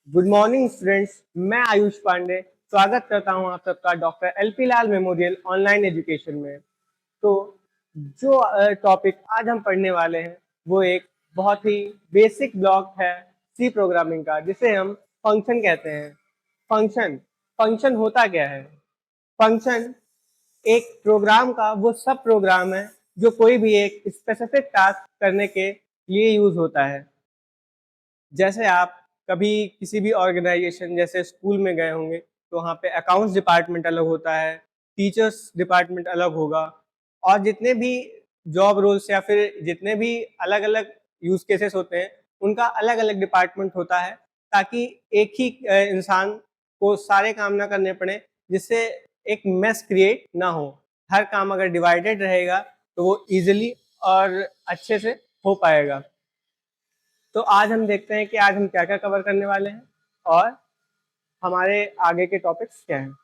Good morning students. मैं आयुष पांडे स्वागत करता हूं आप सबका डॉक्टर एलपी लाल मेमोरियल ऑनलाइन एजुकेशन में। तो जो टॉपिक आज हम पढ़ने वाले हैं वो एक बहुत ही बेसिक ब्लॉक है सी प्रोग्रामिंग का, जिसे हम फंक्शन कहते हैं। फंक्शन फंक्शन होता क्या है? फंक्शन एक प्रोग्राम का वो सब प्रोग्राम है जो कोई भी एक स्पेसिफिक टास्क करने के लिए यूज होता है। जैसे आप कभी किसी भी ऑर्गेनाइजेशन जैसे स्कूल में गए होंगे तो वहाँ पे अकाउंट्स डिपार्टमेंट अलग होता है, टीचर्स डिपार्टमेंट अलग होगा, और जितने भी जॉब रोल्स या फिर जितने भी अलग अलग यूज केसेस होते हैं उनका अलग अलग डिपार्टमेंट होता है, ताकि एक ही इंसान को सारे काम ना करने पड़े, जिससे एक मेस क्रिएट ना हो। हर काम अगर डिवाइडेड रहेगा तो वो इजिली और अच्छे से हो पाएगा। तो आज हम देखते हैं कि आज हम क्या क्या कवर करने वाले हैं और हमारे आगे के टॉपिक्स क्या हैं।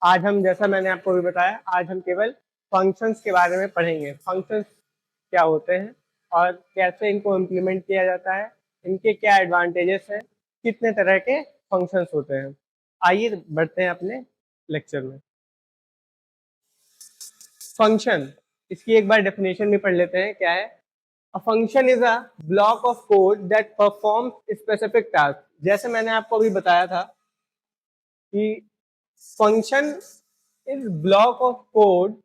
आज हम, जैसा मैंने आपको भी बताया, आज हम केवल फंक्शंस के बारे में पढ़ेंगे। फंक्शंस क्या होते हैं और कैसे इनको इम्प्लीमेंट किया जाता है, इनके क्या एडवांटेजेस हैं, कितने तरह के फंक्शंस होते हैं। आइए बढ़ते हैं अपने लेक्चर में। फंक्शन, इसकी एक बार डेफिनेशन भी पढ़ लेते हैं। क्या है? A function is a block of code that performs specific task। जैसे मैंने आपको अभी बताया था कि function is block of code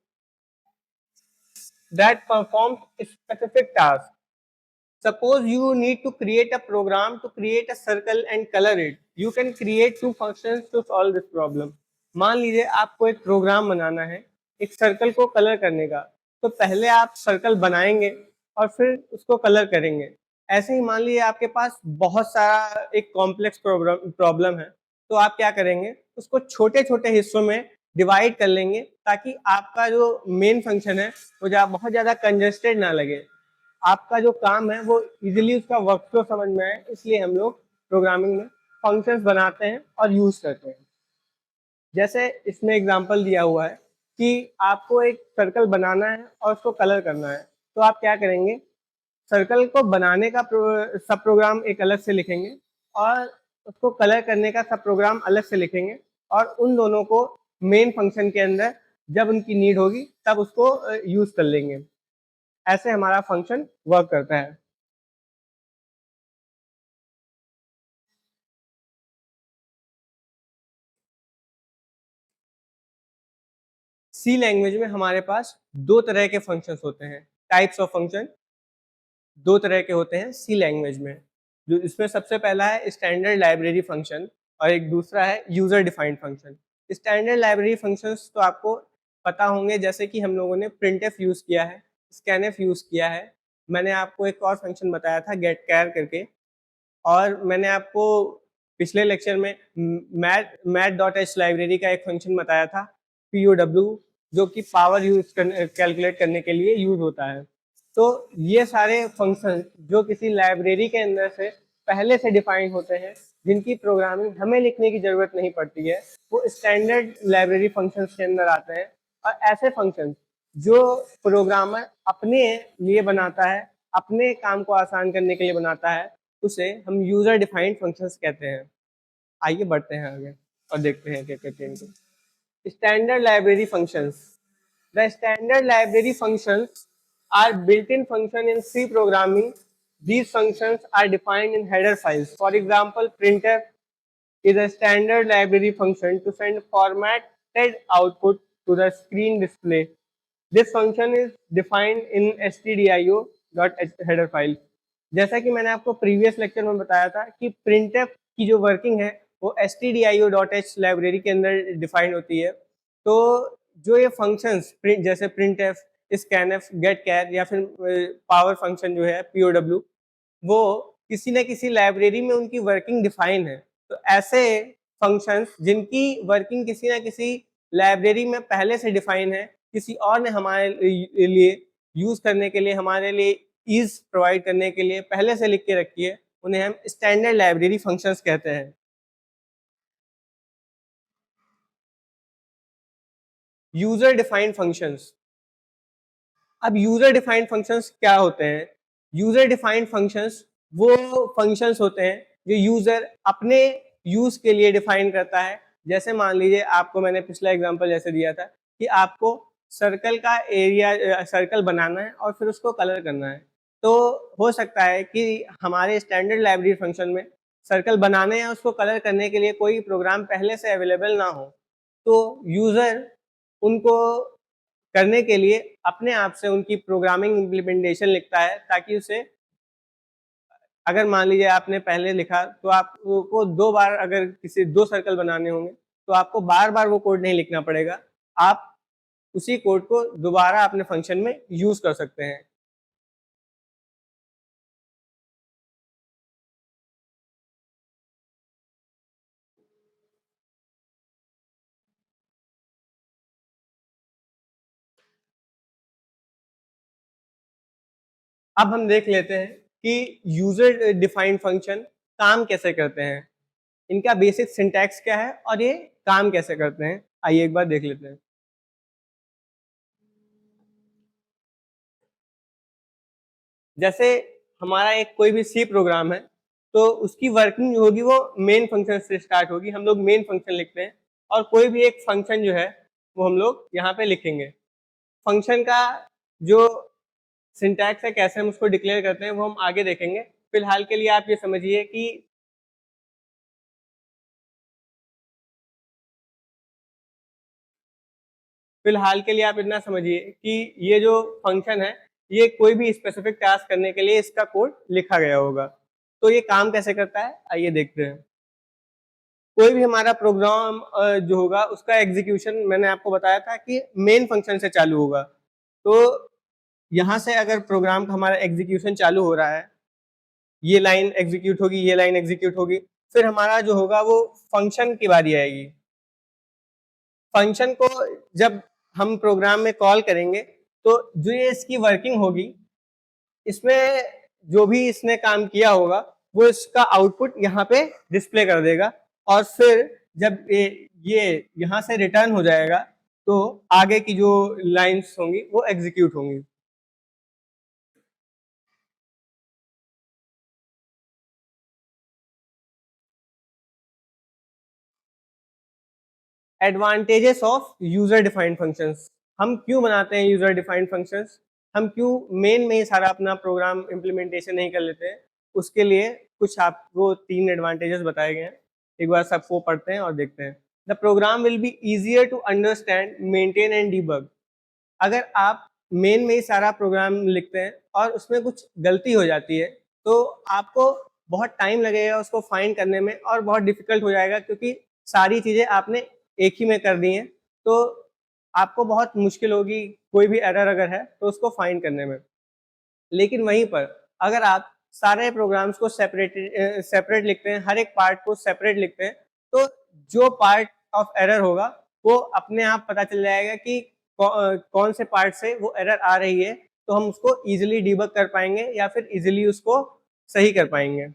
that performs specific task। Suppose you need to create a program to create a circle and color it। You can create two functions to solve this problem। मान लीजिए आपको एक programme बनाना है एक circle को colour करने का, तो पहले आप सर्कल बनाएंगे और फिर उसको कलर करेंगे। ऐसे ही मान लीजिए आपके पास बहुत सारा एक कॉम्प्लेक्स प्रॉब्लम है, तो आप क्या करेंगे, उसको छोटे छोटे हिस्सों में डिवाइड कर लेंगे, ताकि आपका जो मेन फंक्शन है वो बहुत ज़्यादा कंजेस्टेड ना लगे। आपका जो काम है वो इजीली उसका वर्कफ्लो समझ में आए, इसलिए हम लोग प्रोग्रामिंग में फंक्शंस बनाते हैं और यूज करते हैं। जैसे इसमें एग्जांपल दिया हुआ है कि आपको एक सर्कल बनाना है और उसको कलर करना है, तो आप क्या करेंगे, सर्कल को बनाने का सब प्रोग्राम एक अलग से लिखेंगे और उसको कलर करने का सब प्रोग्राम अलग से लिखेंगे, और उन दोनों को मेन फंक्शन के अंदर जब उनकी नीड होगी तब उसको यूज कर लेंगे। ऐसे हमारा फंक्शन वर्क करता है। सी लैंग्वेज में हमारे पास दो तरह के फंक्शंस होते हैं। टाइप्स ऑफ फंक्शन दो तरह के होते हैं सी लैंग्वेज में। जो इसमें सबसे पहला है स्टैंडर्ड लाइब्रेरी फंक्शन और एक दूसरा है user defined function. Standard library functions तो आपको पता होंगे, जैसे कि हम लोगों ने प्रिंटफ यूज किया है, स्कैनफ यूज किया है। मैंने आपको एक और फंक्शन बताया था गेट कैर करके, और मैंने आपको पिछले लेक्चर में मैट डॉट एच लाइब्रेरी का एक फंक्शन बताया था POW, जो कि पावर यूज कैलकुलेट करने के लिए यूज होता है। तो ये सारे फंक्शन जो किसी लाइब्रेरी के अंदर से पहले से डिफाइन होते हैं, जिनकी प्रोग्रामिंग हमें लिखने की जरूरत नहीं पड़ती है, वो स्टैंडर्ड लाइब्रेरी फंक्शंस के अंदर आते हैं। और ऐसे फंक्शंस जो प्रोग्रामर अपने लिए बनाता है, अपने काम को आसान करने के लिए बनाता है, उसे हम यूजर डिफाइंड फंक्शंस कहते हैं। आइए बढ़ते हैं आगे और देखते हैं क्या कहते हैं इनको। Standard library functions. The standard library functions are built-in function in C programming। These functions are defined in header files। For example, printf is a standard library function to send formatted output to the screen display। This function is defined in stdio.header file। जैसा कि मैंने आपको previous lecture में बताया था कि printf की जो वर्किंग है वो stdio.h लाइब्रेरी के अंदर डिफाइन होती है। तो जो ये फंक्शंस जैसे printf, स्कैनफ, गेट कैर या फिर पावर फंक्शन जो है POW, वो किसी न किसी लाइब्रेरी में उनकी वर्किंग डिफाइन है। तो ऐसे फंक्शंस जिनकी वर्किंग किसी न किसी लाइब्रेरी में पहले से डिफाइन है, किसी और ने हमारे लिए यूज करने के लिए, हमारे लिए ईज प्रोवाइड करने के लिए पहले से लिख के रखी है, उन्हें हम स्टैंडर्ड लाइब्रेरी फंक्शंस कहते हैं। User defined functions. अब यूजर डिफाइंड फंक्शंस क्या होते हैं? यूजर डिफाइंड फंक्शंस वो फंक्शंस होते हैं जो यूजर अपने यूज के लिए डिफाइन करता है। जैसे मान लीजिए आपको मैंने पिछला एग्जांपल जैसे दिया था कि आपको सर्कल का एरिया सर्कल बनाना है और फिर उसको कलर करना है। तो हो सकता है कि हमारे स्टैंडर्ड लाइब्रेरी फंक्शन में सर्कल बनाने या उसको कलर करने के लिए कोई प्रोग्राम पहले से अवेलेबल ना हो। तो यूजर उनको करने के लिए अपने आप से उनकी प्रोग्रामिंग इम्प्लीमेंटेशन लिखता है, ताकि उसे अगर मान लीजिए आपने पहले लिखा तो आपको 2 बार अगर किसी 2 सर्कल बनाने होंगे तो आपको बार-बार वो कोड नहीं लिखना पड़ेगा। आप उसी कोड को दोबारा अपने फंक्शन में यूज़ कर सकते हैं। अब हम देख लेते हैं कि यूजर डिफाइंड फंक्शन काम कैसे करते हैं। इनका बेसिक सिंटैक्स क्या है और ये काम कैसे करते हैं, आइए एक बार देख लेते हैं। जैसे हमारा एक कोई भी सी प्रोग्राम है तो उसकी वर्किंग जो होगी वो मेन फंक्शन से स्टार्ट होगी। हम लोग मेन फंक्शन लिखते हैं और कोई भी एक फंक्शन जो है वो हम लोग यहाँ पे लिखेंगे। फंक्शन का जो सिंटैक्स है, कैसे हम उसको डिक्लेयर करते हैं, वो हम आगे देखेंगे। फिलहाल के लिए आप ये समझिए कि फिलहाल के लिए आप इतना समझिए कि ये जो फंक्शन है ये कोई भी स्पेसिफिक टास्क करने के लिए इसका कोड लिखा गया होगा। तो ये काम कैसे करता है, आइए देखते हैं। कोई भी हमारा प्रोग्राम जो होगा उसका एग्जीक्यूशन मैंने आपको बताया था कि मेन फंक्शन से चालू होगा। तो यहाँ से अगर प्रोग्राम का हमारा एग्जीक्यूशन चालू हो रहा है, ये लाइन एग्जीक्यूट होगी, ये लाइन एग्जीक्यूट होगी, फिर हमारा जो होगा वो फंक्शन की बारी आएगी। फंक्शन को जब हम प्रोग्राम में कॉल करेंगे तो जो ये इसकी वर्किंग होगी, इसमें जो भी इसने काम किया होगा वो इसका आउटपुट यहाँ पे डिस्प्ले कर देगा और फिर जब ये यहाँ से रिटर्न हो जाएगा तो आगे की जो लाइंस होंगी वो एग्जीक्यूट होंगी। Advantages of user defined functions. हम क्यों बनाते हैं यूजर डिफाइंड फंक्शंस, हम क्यों मेन में ही सारा अपना प्रोग्राम इम्प्लीमेंटेशन नहीं कर लेते हैं, उसके लिए कुछ आपको 3 एडवांटेजेस बताए गए हैं। एक बार सबको पढ़ते हैं और देखते हैं। The program will be easier to understand, maintain and debug. अगर आप मेन में ही सारा प्रोग्राम लिखते हैं और उसमें कुछ गलती हो जाती है तो आपको बहुत टाइम लगेगा उसको फाइंड करने में और बहुत डिफिकल्ट हो जाएगा, क्योंकि सारी चीज़ें आपने एक ही में कर दी हैं। तो आपको बहुत मुश्किल होगी कोई भी एरर अगर है तो उसको फाइंड करने में। लेकिन वहीं पर अगर आप सारे प्रोग्राम्स को सेपरेट लिखते हैं, हर एक पार्ट को सेपरेट लिखते हैं, तो जो पार्ट ऑफ एरर होगा वो अपने आप पता चल जाएगा कि कौन से पार्ट से वो एरर आ रही है, तो हम उसको इजीली डिबग कर पाएंगे या फिर इजीली उसको सही कर पाएंगे।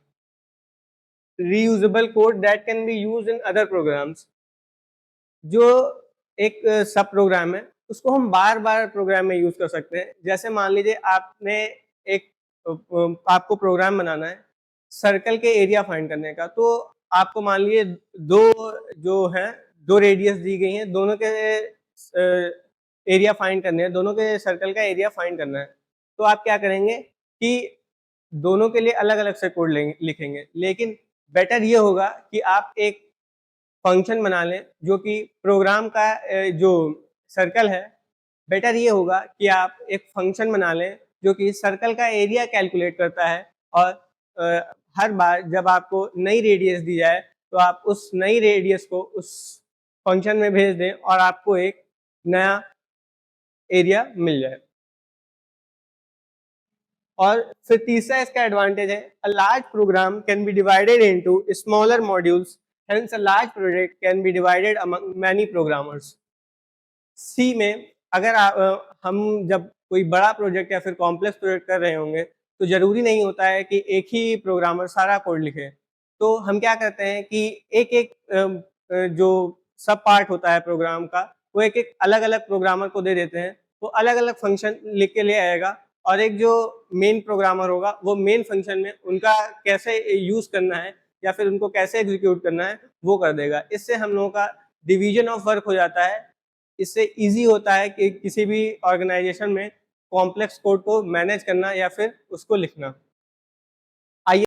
Reusable code that can be used in other programs. जो एक सब प्रोग्राम है उसको हम बार-बार प्रोग्राम में यूज़ कर सकते हैं। जैसे मान लीजिए आपने एक आपको प्रोग्राम बनाना है सर्कल के एरिया फाइंड करने का, तो आपको मान लीजिए 2 जो हैं 2 रेडियस दी गई हैं, दोनों के एरिया फाइंड करने हैं, दोनों के सर्कल का एरिया फाइंड करना है। तो आप क्या करेंगे कि दोनों के लिए अलग-अलग से कोड लिखेंगे। लेकिन बेटर ये होगा कि आप एक फंक्शन बना लें जो कि प्रोग्राम का जो सर्कल है, बेटर ये होगा कि आप एक फंक्शन बना लें जो कि सर्कल का एरिया कैलकुलेट करता है और हर बार जब आपको नई रेडियस दी जाए तो आप उस नई रेडियस को उस फंक्शन में भेज दें और आपको एक नया एरिया मिल जाए। और फिर तीसरा इसका एडवांटेज है, a large program can be divided into smaller modules, hence a large project can be divided among many programmers. C में अगर हम जब कोई बड़ा प्रोजेक्ट या फिर कॉम्प्लेक्स प्रोजेक्ट कर रहे होंगे तो ज़रूरी नहीं होता है कि एक ही प्रोग्रामर सारा कोड लिखे। तो हम क्या करते हैं कि एक-एक जो सब पार्ट होता है प्रोग्राम का, वो एक-एक अलग-अलग प्रोग्रामर को दे देते हैं। वो अलग-अलग फंक्शन लिख के ले आएगा और एक जो मेन प्रोग्रामर होगा वो मेन फंक्शन में उनका कैसे यूज़ करना है या फिर उनको कैसे एग्जीक्यूट करना है वो कर देगा। इससे हम लोगों का डिवीजन ऑफ वर्क हो जाता है। इससे ईजी होता है कि किसी भी ऑर्गेनाइजेशन में कॉम्प्लेक्स कोड को मैनेज करना या फिर उसको लिखना।